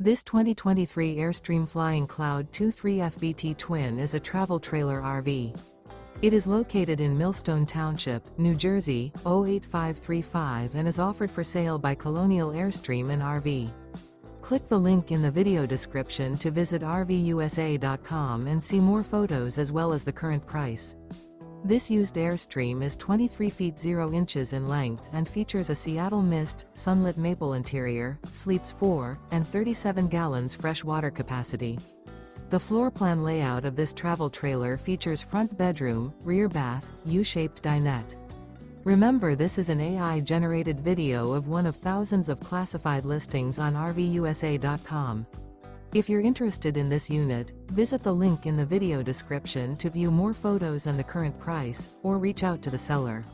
This 2023 Airstream Flying Cloud 2.3 FBT Twin is a travel trailer RV. It is located in Millstone Township, New Jersey, 08535 and is offered for sale by Colonial Airstream RV. Click the link in the video description to visit RVUSA.com and see more photos as well as the current price. This used Airstream is 23 feet 0 inches in length and features a Seattle Mist, Sunlit Maple interior, sleeps 4, and 37 gallons fresh water capacity. The floor plan layout of this travel trailer features front bedroom, rear bath, U-shaped dinette. Remember, this is an AI-generated video of one of thousands of classified listings on RVUSA.com. If you're interested in this unit, visit the link in the video description to view more photos and the current price, or reach out to the seller.